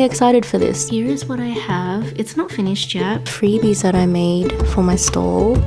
excited for this. Here is what I have. It's not finished yet. Freebies that I made for my stall.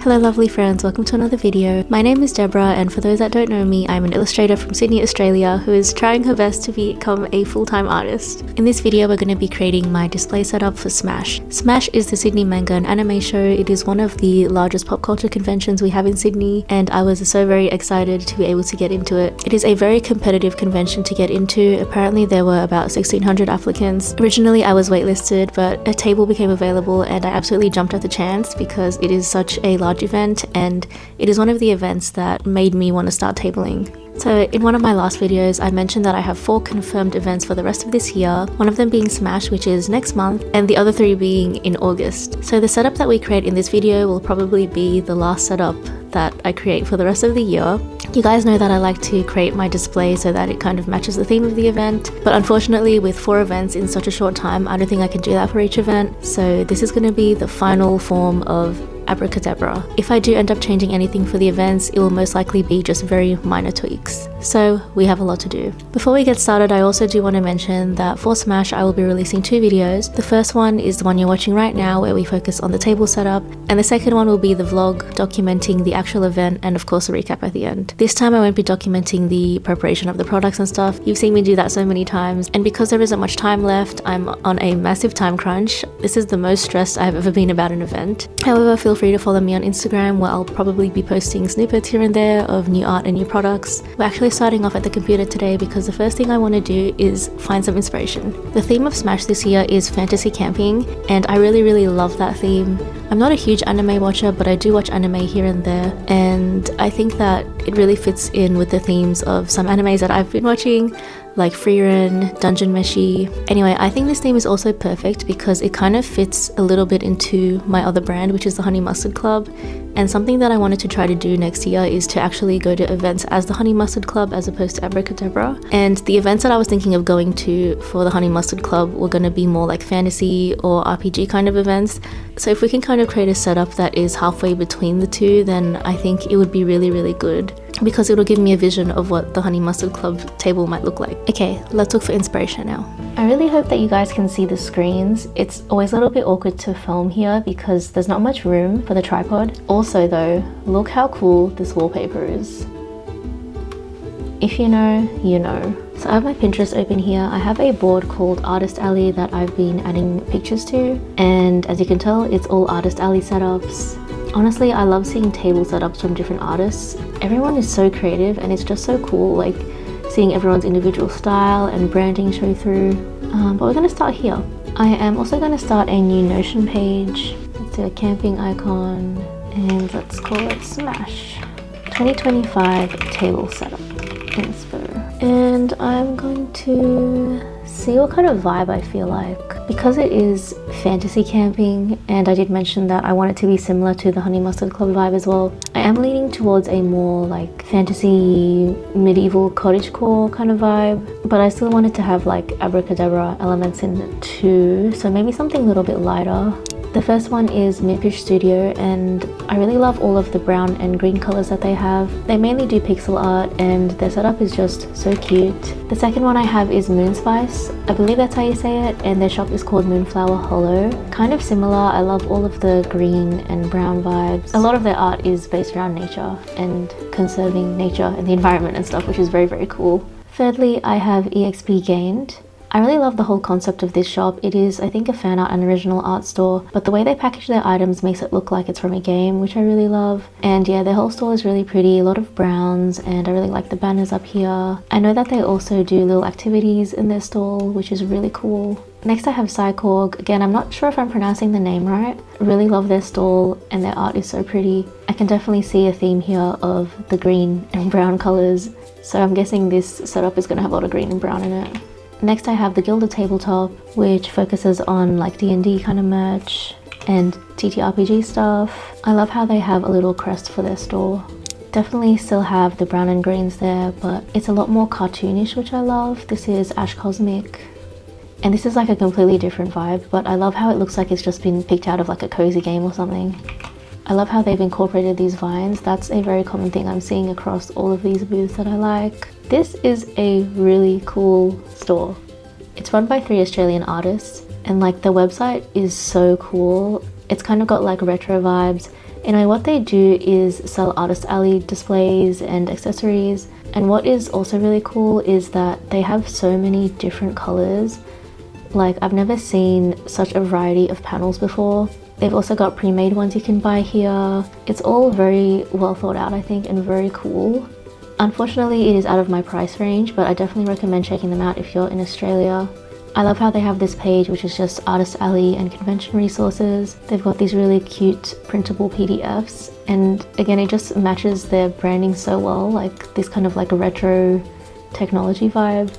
Hello lovely friends, welcome to another video. My name is Deborah, and for those that don't know me, I'm an illustrator from Sydney, Australia who is trying her best to become a full-time artist. In this video we're going to be creating my display setup for Smash. Smash is the Sydney manga and anime show. It is one of the largest pop culture conventions we have in Sydney, and I was so very excited to be able to get into it. It is a very competitive convention to get into. Apparently there were about 1,600 applicants. Originally I was waitlisted, but a table became available and I absolutely jumped at the chance because it is such a large event, and it is one of the events that made me want to start tabling. So in one of my last videos I mentioned that I have 4 confirmed events for the rest of this year, one of them being Smash, which is next month, and the other 3 being in August. So the setup that we create in this video will probably be the last setup that I create for the rest of the year. You guys know that I like to create my display so that it kind of matches the theme of the event, but unfortunately with 4 events in such a short time I don't think I can do that for each event, so this is going to be the final form of abracadeborah. If I do end up changing anything for the events, it will most likely be just very minor tweaks. So we have a lot to do. Before we get started, I also do want to mention that for Smash I will be releasing 2 videos. The first one is the one you're watching right now, where we focus on the table setup, and the second one will be the vlog documenting the actual event and of course a recap at the end. This time I won't be documenting the preparation of the products and stuff. You've seen me do that so many times, and because there isn't much time left, I'm on a massive time crunch. This is the most stressed I've ever been about an event. However, feel free to follow me on Instagram, where I'll probably be posting snippets here and there of new art and new products. We're actually starting off at the computer today because the first thing I want to do is find some inspiration. The theme of Smash this year is fantasy camping, and I really love that theme. I'm not a huge anime watcher, but I do watch anime here and there, and I think that it really fits in with the themes of some animes that I've been watching, like Frieren, Dungeon Meshi. Anyway, I think this theme is also perfect because it kind of fits a little bit into my other brand, which is the Honey Mustard Club. And something that I wanted to try to do next year is to actually go to events as the Honey Mustard Club as opposed to abracadeborah. And the events that I was thinking of going to for the Honey Mustard Club were going to be more like fantasy or RPG kind of events. So if we can kind of create a setup that is halfway between the two, then I think it would be really good, because it'll give me a vision of what the Honey Mustard Club table might look like. Okay, let's look for inspiration now. I really hope that you guys can see the screens. It's always a little bit awkward to film here because there's not much room for the tripod. Also though, look how cool this wallpaper is. If you know, you know. So I have my Pinterest open here. I have a board called Artist Alley that I've been adding pictures to, and as you can tell, it's all Artist Alley setups. Honestly, I love seeing table setups from different artists. Everyone is so creative and it's just so cool, like seeing everyone's individual style and branding show through. But we're going to start here. I am also going to start a new Notion page. Let's do a camping icon and let's call it Smash 2025 table setup inspo. And I'm going to see what kind of vibe I feel like. Because it is fantasy camping, and I did mention that I want it to be similar to the Honey Mustard Club vibe as well, I am leaning towards a more like fantasy medieval cottagecore kind of vibe, but I still wanted to have like abracadabra elements in it too, so maybe something a little bit lighter. The first one is Midfish Studio, and I really love all of the brown and green colors that they have. They mainly do pixel art and their setup is just so cute. The second one I have is Moonspice. I believe that's how you say it, and their shop is called Moonflower Hollow. Kind of similar. I love all of the green and brown vibes. A lot of their art is based around nature and conserving nature and the environment and stuff, which is very cool. Thirdly, I have EXP Gained. I really love the whole concept of this shop. It is, I think, a fan art and original art store, but the way they package their items makes it look like it's from a game, which I really love. And yeah, their whole store is really pretty, a lot of browns, and I really like the banners up here. I know that they also do little activities in their stall, which is really cool. Next I have Psychorg. Again, I'm not sure if I'm pronouncing the name right. Really love their stall and their art is so pretty. I can definitely see a theme here of the green and brown colors, so I'm guessing this setup is going to have a lot of green and brown in it. Next I have the Gilded Tabletop, which focuses on like D&D kind of merch and TTRPG stuff. I love how they have a little crest for their store. Definitely still have the brown and greens there, but it's a lot more cartoonish, which I love. This is Ash Cosmic, and this is like a completely different vibe, but I love how it looks like it's just been picked out of like a cozy game or something. I love how they've incorporated these vines. That's a very common thing I'm seeing across all of these booths that I like. This is a really cool store. It's run by 3 Australian artists, and like the website is so cool. It's kind of got like retro vibes. And what they do is sell artist alley displays and accessories. And what is also really cool is that they have so many different colors. Like, I've never seen such a variety of panels before. They've also got pre-made ones you can buy here. It's all very well thought out, I think, and very cool. Unfortunately, it is out of my price range, but I definitely recommend checking them out if you're in Australia. I love how they have this page, which is just Artist Alley and convention resources. They've got these really cute printable PDFs, and again, it just matches their branding so well, like this kind of like a retro technology vibe.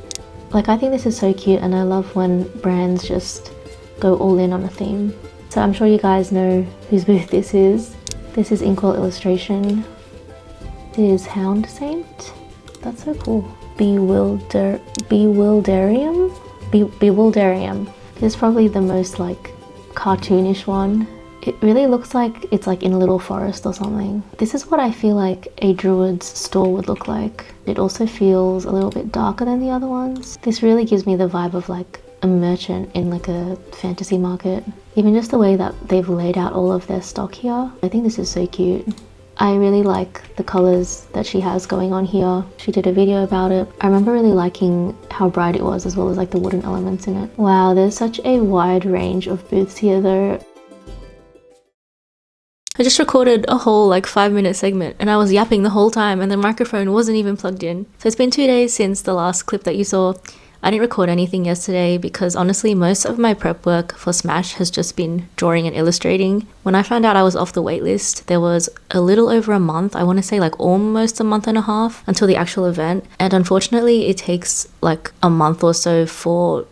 Like, I think this is so cute, and I love when brands just go all in on a theme. So I'm sure you guys know whose booth this is. This is Inkwell Illustration. This is Hound Saint. That's so cool. Bewilderium. This is probably the most like cartoonish one. It really looks like it's like in a little forest or something. This is what I feel like a druid's store would look like. It also feels a little bit darker than the other ones. This really gives me the vibe of like a merchant in like a fantasy market. Even just the way that they've laid out all of their stock here. I think this is so cute. I really like the colors that she has going on here. She did a video about it. I remember really liking how bright it was, as well as like the wooden elements in it. Wow, there's such a wide range of booths here though. I just recorded a whole like 5-minute segment and I was yapping the whole time and the microphone wasn't even plugged in. So it's been 2 days since the last clip that you saw. I didn't record anything yesterday because honestly most of my prep work for Smash has just been drawing and illustrating. When I found out I was off the waitlist, there was a little over a month, I want to say like almost a month and a half until the actual event, and unfortunately it takes like a month or so for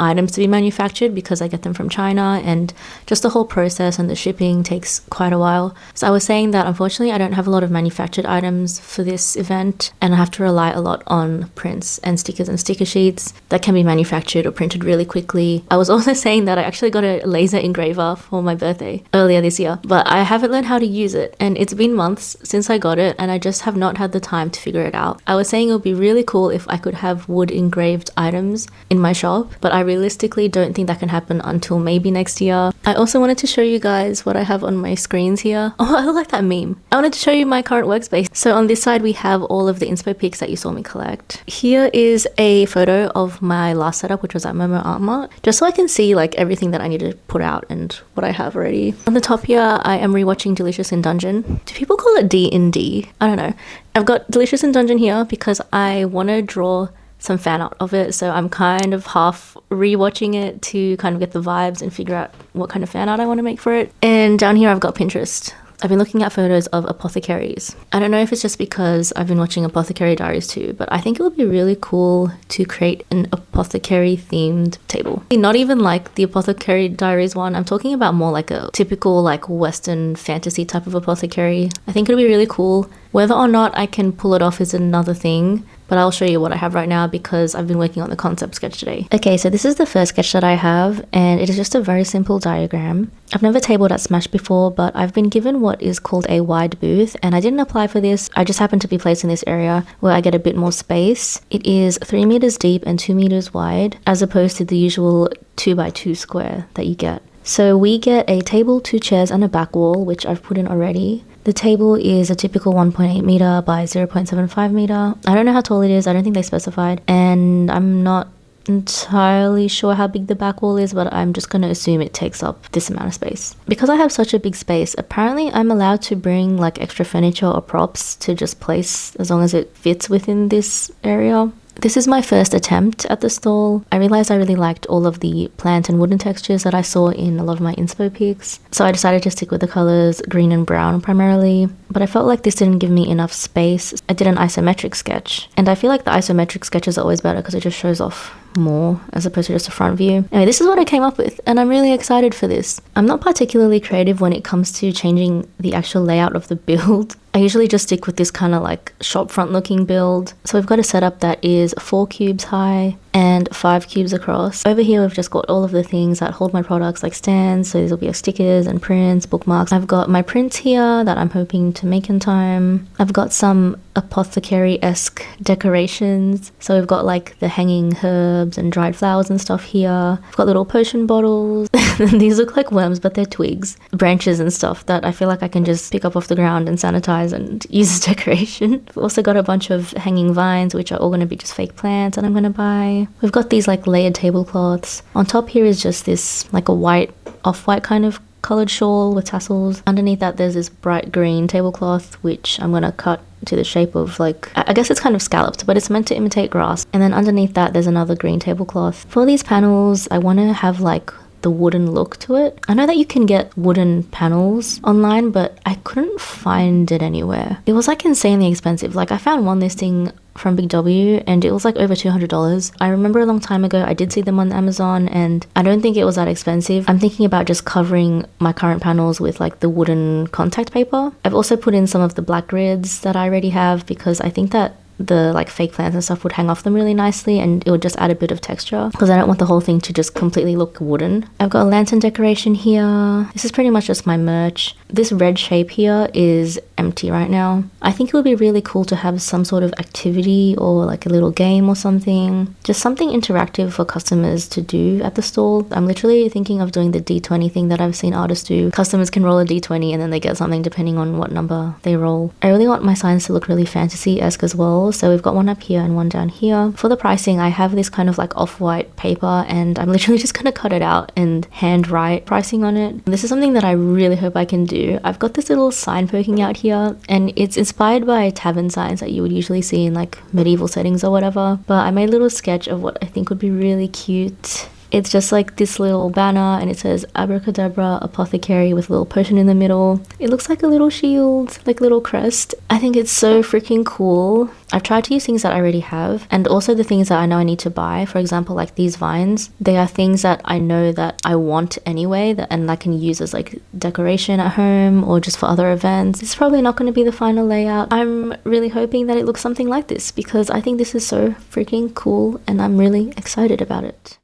items to be manufactured because I get them from China, and just the whole process and the shipping takes quite a while. So I was saying that unfortunately I don't have a lot of manufactured items for this event, and I have to rely a lot on prints and stickers and sticker sheets that can be manufactured or printed really quickly. I was also saying that I actually got a laser engraver for my birthday earlier this year, but I haven't learned how to use it, and it's been months since I got it and I just have not had the time to figure it out. I was saying it would be really cool if I could have wood engraved items in my shop, but I realistically don't think that can happen until maybe next year. I also wanted to show you guys what I have on my screens here. Oh, I look like that meme. I wanted to show you my current workspace. So on this side we have all of the inspo pics that you saw me collect. Here is a photo of my last setup, which was at Momo Art Mart, just so I can see like everything that I need to put out and what I have already. On the top here I am rewatching Delicious in Dungeon. Do people call it D&D? I don't know. I've got Delicious in Dungeon here because I want to draw some fan art of it, so I'm kind of half rewatching it to kind of get the vibes and figure out what kind of fan art I want to make for it. And down here I've got Pinterest. I've been looking at photos of apothecaries. I don't know if it's just because I've been watching Apothecary Diaries too, but I think it would be really cool to create an apothecary themed table. Not even like the Apothecary Diaries one, I'm talking about more like a typical like Western fantasy type of apothecary. I think it would be really cool. Whether or not I can pull it off is another thing, but I'll show you what I have right now because I've been working on the concept sketch today. Okay, so this is the first sketch that I have, and it is just a very simple diagram. I've never tabled at Smash before, but I've been given what is called a wide booth, and I didn't apply for this. I just happened to be placed in this area where I get a bit more space. It is 3 meters deep and 2 meters wide, as opposed to the usual 2x2 square that you get. So we get a table, 2 chairs, and a back wall, which I've put in already. The table is a typical 1.8 meter by 0.75 meter. I don't know how tall it is. I don't think they specified. And I'm not entirely sure how big the back wall is, but I'm just going to assume it takes up this amount of space. Because I have such a big space, apparently I'm allowed to bring like extra furniture or props to just place as long as it fits within this area. This is my first attempt at the stall. I realized I really liked all of the plant and wooden textures that I saw in a lot of my inspo pics, so I decided to stick with the colors green and brown primarily, but I felt like this didn't give me enough space. I did an isometric sketch, and I feel like the isometric sketches are always better because it just shows off more as opposed to just a front view. Anyway, this is what I came up with, and I'm really excited for this. I'm not particularly creative when it comes to changing the actual layout of the build. I usually just stick with this kind of like shop front looking build. So we've got a setup that is 4 cubes high and 5 cubes across. Over here we've just got all of the things that hold my products, like stands, so these will be stickers and prints, bookmarks. I've got my prints here that I'm hoping to make in time. I've got some apothecary-esque decorations, so we've got like the hanging herbs and dried flowers and stuff here. I've got little potion bottles. These look like worms, but they're twigs, branches and stuff that I feel like I can just pick up off the ground and sanitize and use as decoration. We've also got a bunch of hanging vines, which are all going to be just fake plants that I'm going to buy. We've got these like layered tablecloths. On top here is just this like a white, off-white kind of colored shawl with tassels. Underneath that there's this bright green tablecloth, which I'm going to cut to the shape of like, I guess it's kind of scalloped, but it's meant to imitate grass. And then underneath that there's another green tablecloth. For these panels, I want to have like the wooden look to it. I know that you can get wooden panels online, but I couldn't find it anywhere. It was like insanely expensive. Like I found one listing from Big W and it was like over $200. I remember a long time ago I did see them on Amazon and I don't think it was that expensive. I'm thinking about just covering my current panels with like the wooden contact paper. I've also put in some of the black grids that I already have because I think that the like fake plants and stuff would hang off them really nicely and it would just add a bit of texture because I don't want the whole thing to just completely look wooden. I've got a lantern decoration here. This is pretty much just my merch. This red shape here is empty right now. I think it would be really cool to have some sort of activity or like a little game or something. Just something interactive for customers to do at the stall. I'm literally thinking of doing the D20 thing that I've seen artists do. Customers can roll a D20 and then they get something depending on what number they roll. I really want my signs to look really fantasy-esque as well. So we've got one up here and one down here. For the pricing, I have this kind of like off-white paper and I'm literally just gonna cut it out and hand write pricing on it. This is something that I really hope I can do. I've got this little sign poking out here and it's inspired by tavern signs that you would usually see in like medieval settings or whatever. But I made a little sketch of what I think would be really cute. It's just like this little banner and it says abracadeborah apothecary with a little potion in the middle. It looks like a little shield, like a little crest. I think it's so freaking cool. I've tried to use things that I already have and also the things that I know I need to buy. For example, like these vines, they are things that I know that I want anyway and I can use as like decoration at home or just for other events. It's probably not going to be the final layout. I'm really hoping that it looks something like this because I think this is so freaking cool and I'm really excited about it.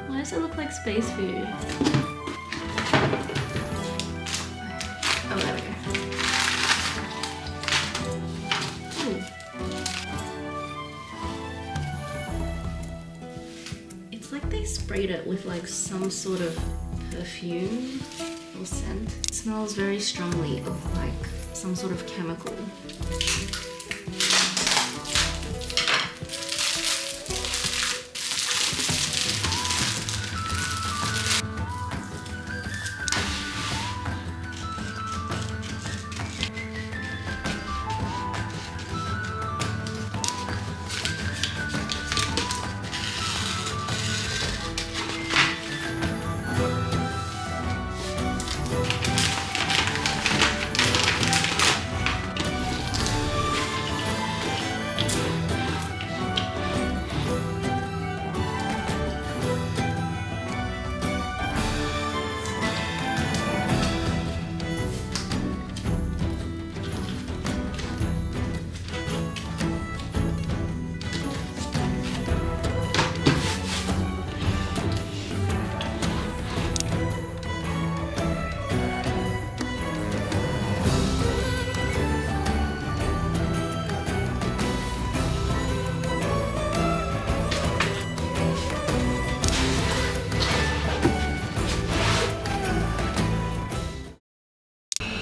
Why does it look like space food? Oh, there we go. Ooh. It's like they sprayed it with like some sort of perfume or scent. It smells very strongly of like some sort of chemical.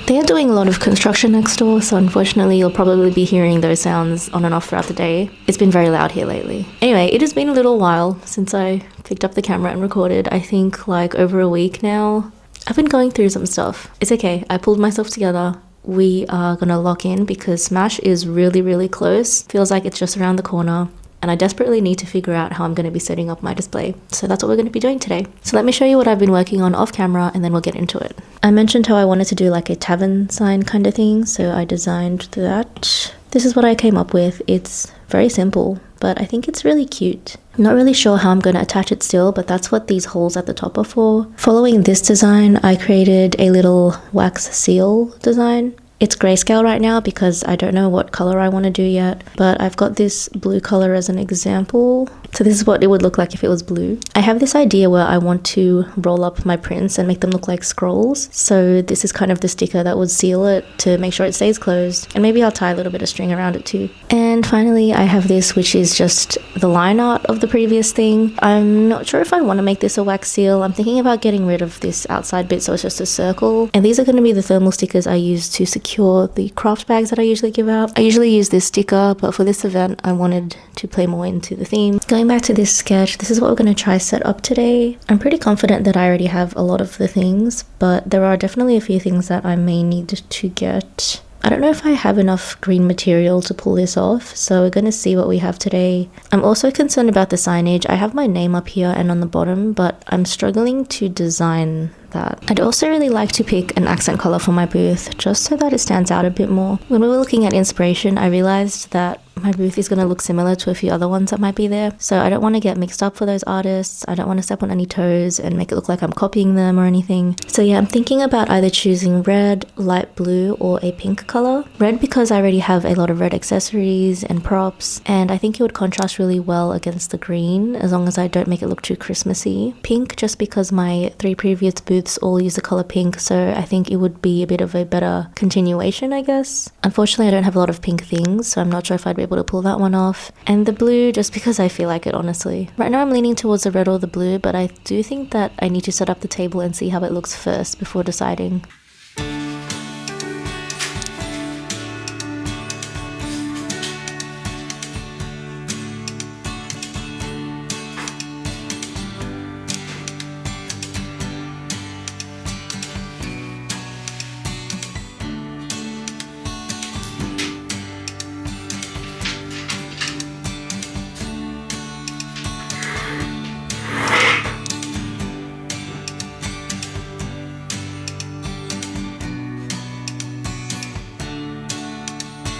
They are doing a lot of construction next door, so unfortunately you'll probably be hearing those sounds on and off throughout the day. It's been very loud here lately. Anyway, it has been a little while since I picked up the camera and recorded. I think like over a week now. I've been going through some stuff. It's okay, I pulled myself together. We are gonna lock in because Smash is really close. Feels like it's just around the corner. And I desperately need to figure out how I'm going to be setting up my display. So that's what we're going to be doing today. So let me show you what I've been working on off camera and then we'll get into it. I mentioned how I wanted to do like a tavern sign kind of thing, so I designed that. This is what I came up with. It's very simple, but I think it's really cute. I'm not really sure how I'm going to attach it still, but that's what these holes at the top are for. Following this design, I created a little wax seal design. It's grayscale right now because I don't know what color I want to do yet, but I've got this blue color as an example. So this is what it would look like if it was blue. I have this idea where I want to roll up my prints and make them look like scrolls. So this is kind of the sticker that would seal it to make sure it stays closed. And maybe I'll tie a little bit of string around it too. And finally, I have this, which is just the line art of the previous thing. I'm not sure if I want to make this a wax seal. I'm thinking about getting rid of this outside bit so it's just a circle. And these are going to be the thermal stickers I use to secure the craft bags that I usually give out. I usually use this sticker, but for this event, I wanted to play more into the theme. Going back to this sketch, this is what we're going to try set up today. I'm pretty confident that I already have a lot of the things, but there are definitely a few things that I may need to get. I don't know if I have enough green material to pull this off, so we're going to see what we have today. I'm also concerned about the signage. I have my name up here and on the bottom, but I'm struggling to design that. I'd also really like to pick an accent color for my booth, just so that it stands out a bit more. When we were looking at inspiration, I realized that my booth is going to look similar to a few other ones that might be there, so I don't want to get mixed up for those artists. I don't want to step on any toes and make it look like I'm copying them or anything. So yeah, I'm thinking about either choosing red, light blue, or a pink color. Red because I already have a lot of red accessories and props, and I think it would contrast really well against the green as long as I don't make it look too Christmassy. Pink just because my 3 previous booths all use the color pink, so I think it would be a bit of a better continuation, I guess. Unfortunately, I don't have a lot of pink things, so I'm not sure if I'd be able to pull that one off. And the blue, just because I feel like it, honestly. Right now I'm leaning towards the red or the blue, but I do think that I need to set up the table and see how it looks first before deciding.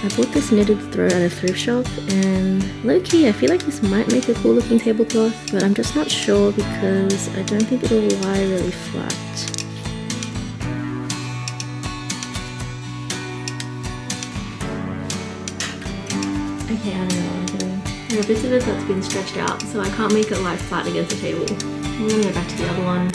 I bought this knitted throw at a thrift shop, and low-key I feel like this might make a cool looking tablecloth, but I'm just not sure because I don't think it'll lie really flat. Okay, I don't know what I'm doing. There are bits of it that's been stretched out, so I can't make it lie flat against the table. I'm gonna go back to the other one.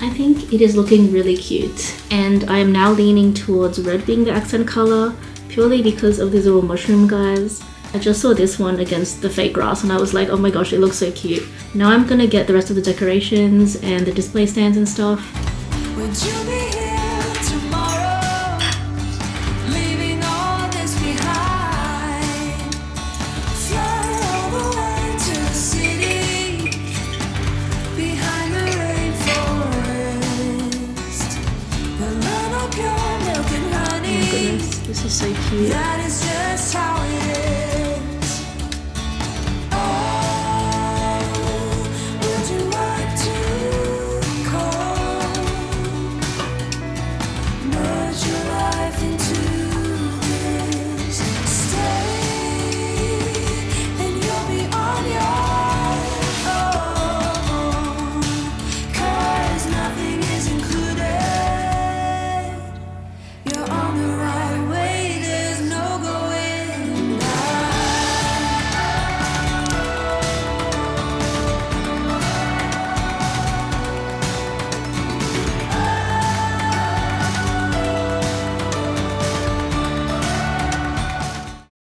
I think it is looking really cute, and I am now leaning towards red being the accent color purely because of these little mushroom guys. I just saw this one against the fake grass and I was like, oh my gosh, it looks so cute. Now I'm gonna get the rest of the decorations and the display stands and stuff. Would you be here tomorrow, leaving all this behind? Fly all the way to the city, behind the rainforest, the land of pure milk and honey. Oh my goodness, this is so cute. That is just how it is.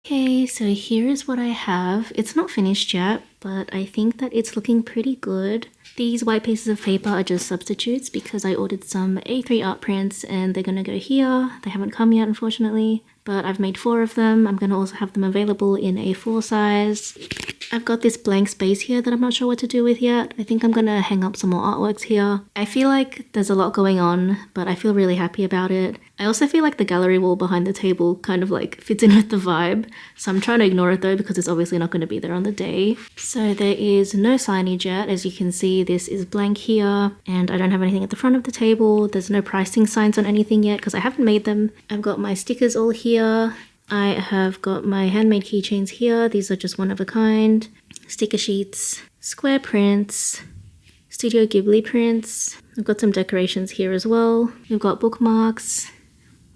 Okay, so here is what I have. It's not finished yet, but I think that it's looking pretty good. These white pieces of paper are just substitutes because I ordered some A3 art prints and they're gonna go here. They haven't come yet, unfortunately, but I've made 4 of them. I'm gonna also have them available in A4 size. I've got this blank space here that I'm not sure what to do with yet. I think I'm gonna hang up some more artworks here. I feel like there's a lot going on, but I feel really happy about it. I also feel like the gallery wall behind the table kind of like fits in with the vibe. So I'm trying to ignore it though because it's obviously not going to be there on the day. So there is no signage yet. As you can see, this is blank here and I don't have anything at the front of the table. There's no pricing signs on anything yet because I haven't made them. I've got my stickers all here. I have got my handmade keychains here. These are just one of a kind. Sticker sheets, square prints, Studio Ghibli prints. I've got some decorations here as well. We've got bookmarks.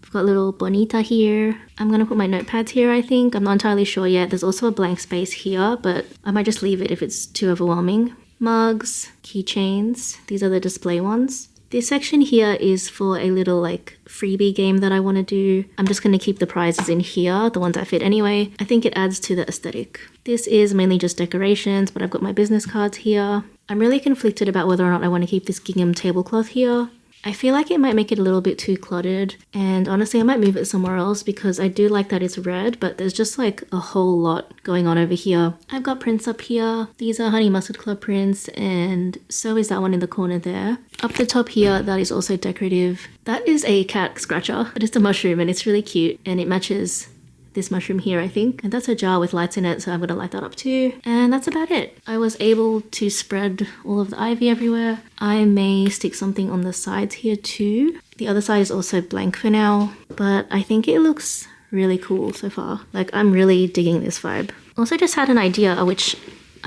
I've got little bonita here. I'm gonna put my notepads here, I think. I'm not entirely sure yet. There's also a blank space here, but I might just leave it if it's too overwhelming. Mugs, keychains. These are the display ones. This section here is for a little like freebie game that I want to do. I'm just going to keep the prizes in here, the ones that fit anyway. I think it adds to the aesthetic. This is mainly just decorations, but I've got my business cards here. I'm really conflicted about whether or not I want to keep this gingham tablecloth here. I feel like it might make it a little bit too cluttered, and honestly I might move it somewhere else because I do like that it's red, but there's just like a whole lot going on over here. I've got prints up here. These are Honey Mustard Club prints, and so is that one in the corner there. Up the top here, that is also decorative. That is a cat scratcher, but it's a mushroom and it's really cute and it matches this mushroom here, I think. And that's a jar with lights in it, so I'm gonna light that up too. And that's about it. I was able to spread all of the ivy everywhere. I may stick something on the sides here too. The other side is also blank for now, but I think it looks really cool so far. Like, I'm really digging this vibe. Also just had an idea, which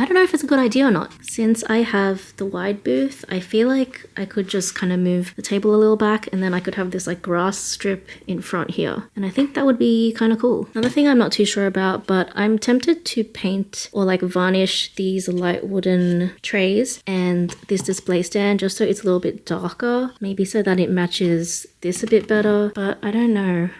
I don't know if it's a good idea or not. Since I have the wide booth, I feel like I could just kind of move the table a little back and then I could have this like grass strip in front here. And I think that would be kind of cool. Another thing I'm not too sure about, but I'm tempted to paint or like varnish these light wooden trays and this display stand just so it's a little bit darker. Maybe so that it matches this a bit better, but I don't know.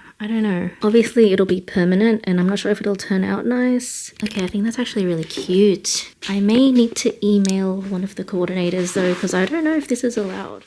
Obviously it'll be permanent and I'm not sure if it'll turn out nice. Okay, I think that's actually really cute. I may need to email one of the coordinators though, because I don't know if this is allowed.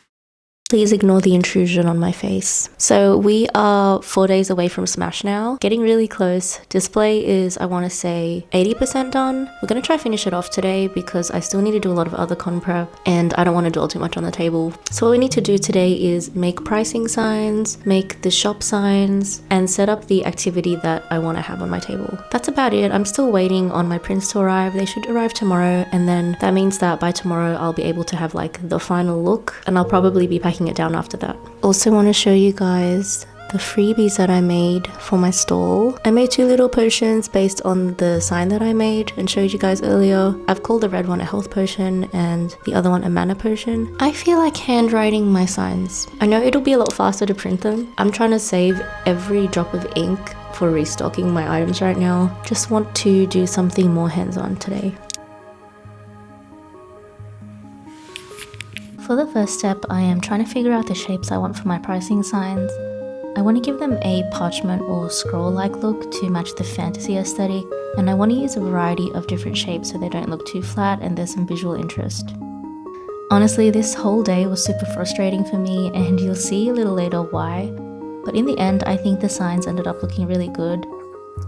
Please ignore the intrusion on my face. So we are 4 days away from Smash now, getting really close. Display is, I want to say, 80% done. We're going to try finish it off today because I still need to do a lot of other con prep and I don't want to dwell too much on the table. So what we need to do today is make pricing signs, make the shop signs, and set up the activity that I want to have on my table. That's about it. I'm still waiting on my prints to arrive. They should arrive tomorrow, and then that means that by tomorrow I'll be able to have like the final look, and I'll probably be packing it down after that. Also want to show you guys the freebies that I made for my stall. I made 2 little potions based on the sign that I made and showed you guys earlier. I've called the red one a health potion and the other one a mana potion. I feel like handwriting my signs. I know it'll be a lot faster to print them. I'm trying to save every drop of ink for restocking my items right now. Just want to do something more hands-on today. For the first step, I am trying to figure out the shapes I want for my pricing signs. I want to give them a parchment or scroll-like look to match the fantasy aesthetic, and I want to use a variety of different shapes so they don't look too flat and there's some visual interest. Honestly, this whole day was super frustrating for me, and you'll see a little later why, but in the end I think the signs ended up looking really good.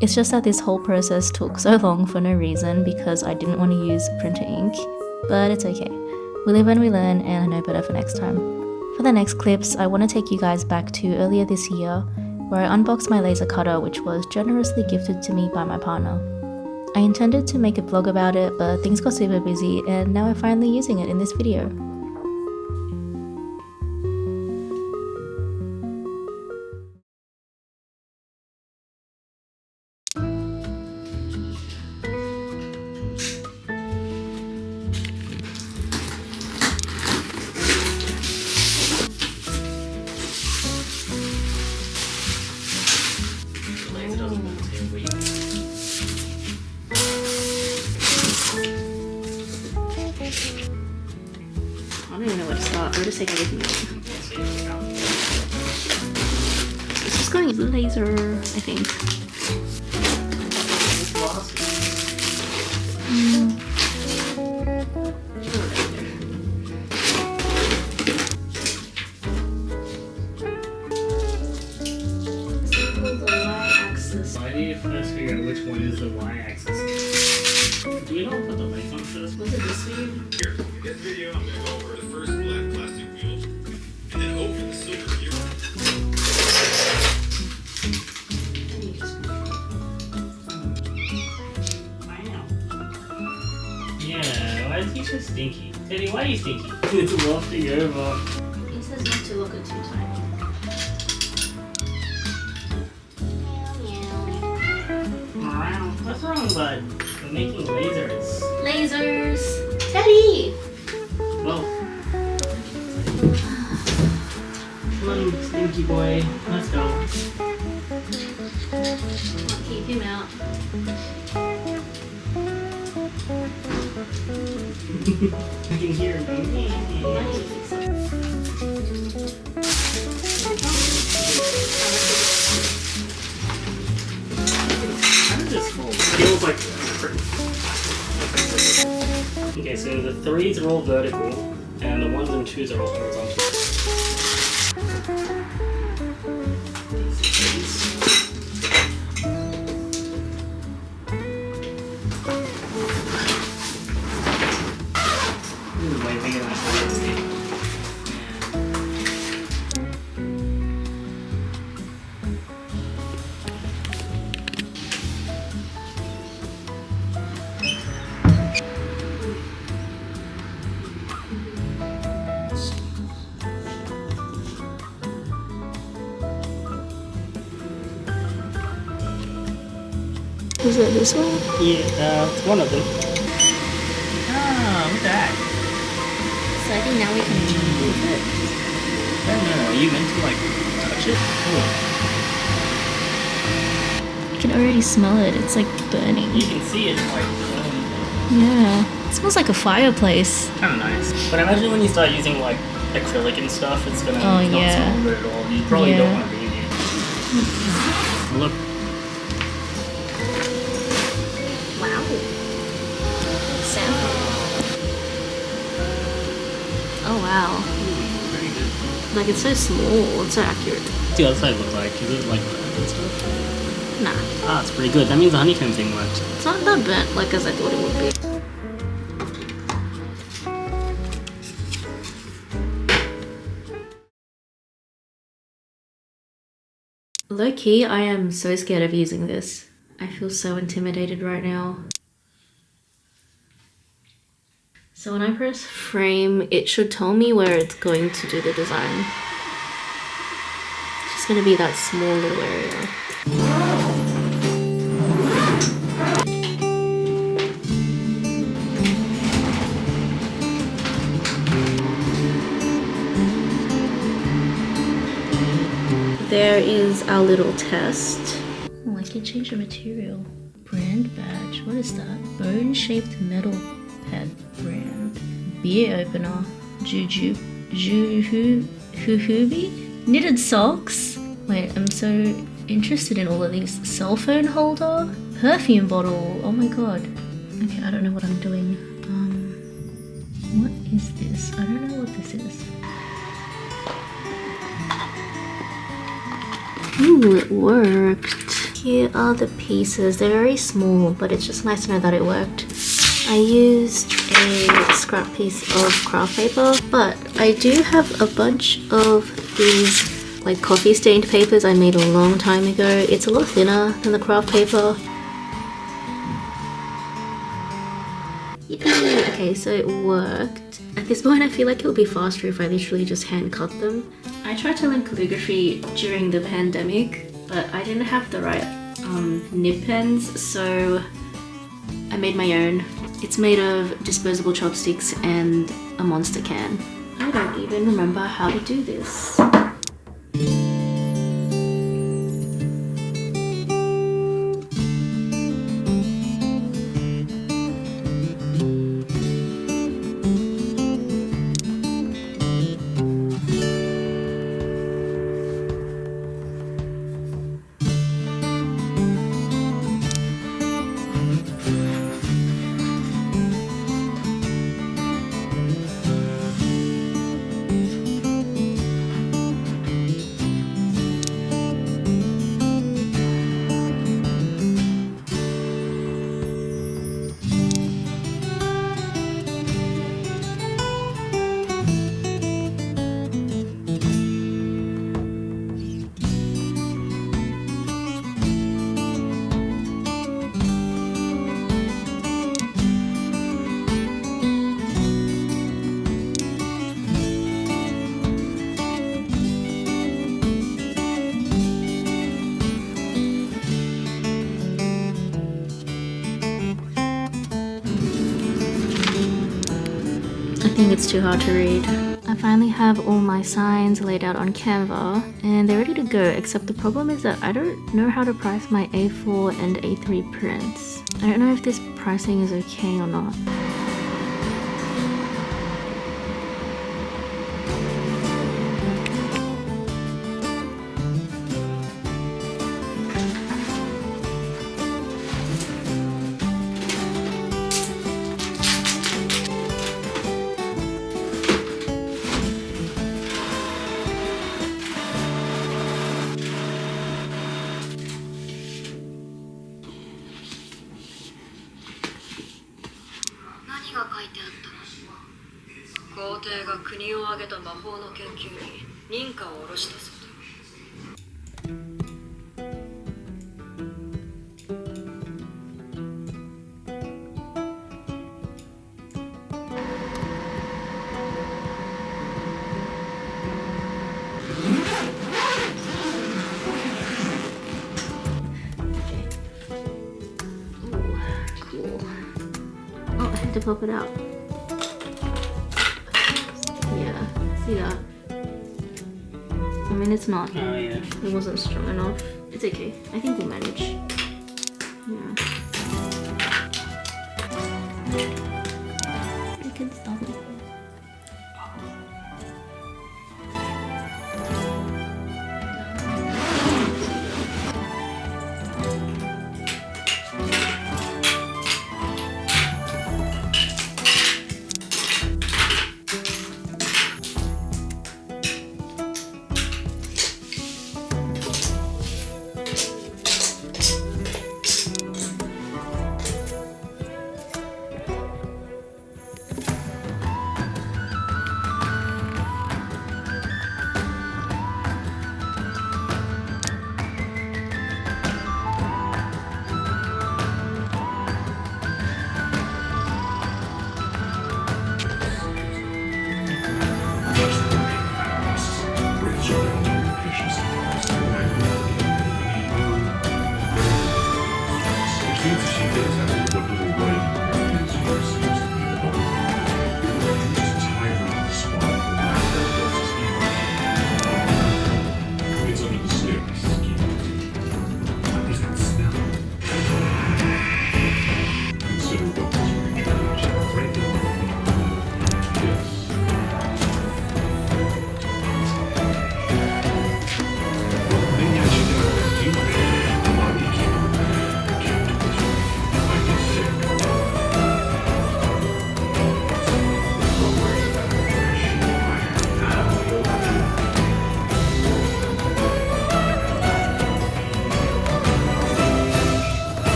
It's just that this whole process took so long for no reason because I didn't want to use printer ink, but it's okay. We live and we learn, and I know better for next time. For the next clips, I want to take you guys back to earlier this year, where I unboxed my laser cutter, which was generously gifted to me by my partner. I intended to make a vlog about it, but things got super busy, and now I'm finally using it in this video. I don't even know where to start. Where to take everything out. It's just going laser, I think. Why do you first figure out which one is the y-axis? Do we not put the lights on first? Was it this video? Here, in this video, I'm going to go over the first black plastic wheel, and then over the silver gear. Yeah, why is he so stinky? Teddy, why are you stinky? It's wafting over. It says not to look at too tiny. What's wrong, bud? We're making lasers. Lasers! Teddy! Well. Come on, stinky boy. Let's go. I'll keep him out. I can hear him. Feels like okay, so the 3s are all vertical and the 1s and 2s are all horizontal. This is way bigger than I thought it would be. Is it this one? Yeah, it's one of them. Ah, look at that. So I think now we can move it. No, are you meant to like touch it? You can already smell it. It's like burning. You can see it like burning. Yeah. It smells like a fireplace. Kind of nice. But imagine when you start using like acrylic and stuff, it's gonna Oh, not yeah. smell good at all. You probably don't want to be in here. Look. Wow. Sample. Oh wow. Very good. Like it's so small. It's so accurate. What's the other side look like? Is it like burnt and stuff? Nah. Ah, it's pretty good. That means the honeycomb thing worked. It's not that burnt like as I thought it would be. Low key, I am so scared of using this. I feel so intimidated right now. So when I press frame, it should tell me where it's going to do the design. It's just gonna be that small little area. There is our little test. Oh, I can change the material. Brand badge, what is that? Bone-shaped metal pad brand. Beer opener, Juju. jujubi knitted socks. Wait, I'm so interested in all of these. Cell phone holder, perfume bottle. Oh my god. Okay, I don't know what I'm doing. What is this? I don't know what this is. Ooh, it worked. Here are the pieces. They're very small, but it's just nice to know that it worked. I used a scrap piece of craft paper, but I do have a bunch of these like coffee stained papers I made a long time ago. It's a lot thinner than the craft paper. Yippee! Okay, so it worked. At this point I feel like it would be faster if I literally just hand cut them. I tried to learn calligraphy during the pandemic, but I didn't have the right nib pens, so I made my own. It's made of disposable chopsticks and a monster can. I don't even remember how to do this. I think it's too hard to read. I finally have all my signs laid out on Canva and they're ready to go, except the problem is that I don't know how to price my A4 and A3 prints. I don't know if this pricing is okay or not. To pop it out. Yeah, see that? I mean, it's not. Oh yeah. It wasn't strong enough. It's okay. I think we'll manage. Yeah. I can stop it.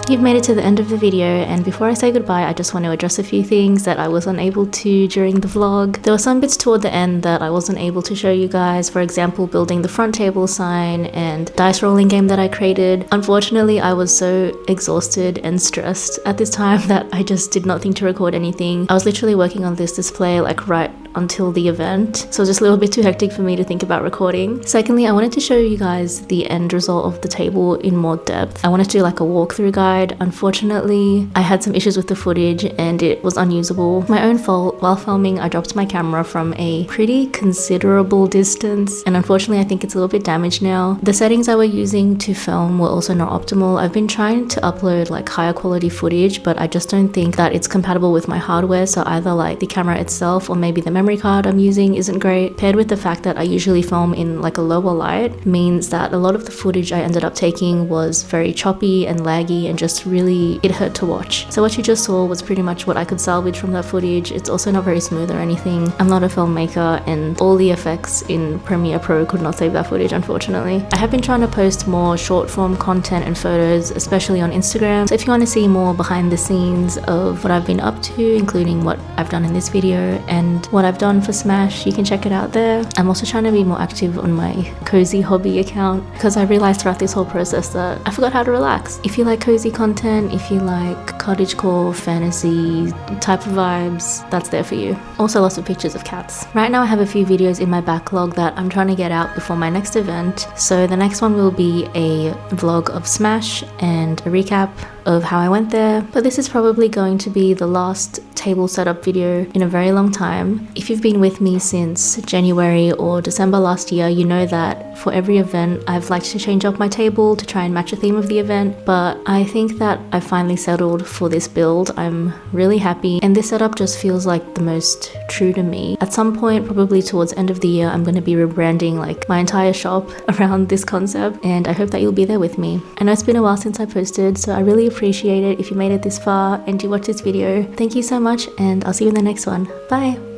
You've made it to the end of the video, and before I say goodbye, I just want to address a few things that I was unable to during the vlog. There were some bits toward the end that I wasn't able to show you guys, for example building the front table sign and dice rolling game that I created. Unfortunately, I was so exhausted and stressed at this time that I just did not think to record anything. I was literally working on this display like right until the event, so it was just a little bit too hectic for me to think about recording. Secondly, I wanted to show you guys the end result of the table in more depth. I wanted to do like a walkthrough guide. Unfortunately, I had some issues with the footage and it was unusable. My own fault. While filming, I dropped my camera from a pretty considerable distance, and unfortunately I think it's a little bit damaged now. The settings I were using to film were also not optimal. I've been trying to upload like higher quality footage, but I just don't think that it's compatible with my hardware, so either like the camera itself or maybe the memory card I'm using isn't great. Paired with the fact that I usually film in like a lower light means that a lot of the footage I ended up taking was very choppy and laggy and just really, it hurt to watch. So what you just saw was pretty much what I could salvage from that footage. It's also not very smooth or anything. I'm not a filmmaker and all the effects in Premiere Pro could not save that footage, unfortunately. I have been trying to post more short form content and photos, especially on Instagram. So if you want to see more behind the scenes of what I've been up to, including what I've done in this video and what I've done for Smash, you can check it out there. I'm also trying to be more active on my cozy hobby account because I realized throughout this whole process that I forgot how to relax. If you like cozy content, if you like cottagecore, fantasy type of vibes, that's there for you. Also lots of pictures of cats. Right now I have a few videos in my backlog that I'm trying to get out before my next event. So the next one will be a vlog of Smash and a recap of how I went there, but this is probably going to be the last table setup video in a very long time. If you've been with me since January or December last year, you know that for every event I've liked to change up my table to try and match the theme of the event, but I think that I finally settled for this build. I'm really happy, and this setup just feels like the most true to me. At some point, probably towards end of the year, I'm going to be rebranding like my entire shop around this concept, and I hope that you'll be there with me. I know it's been a while since I posted, so I really appreciate it if you made it this far and you watched this video. Thank you so much, and I'll see you in the next one. Bye!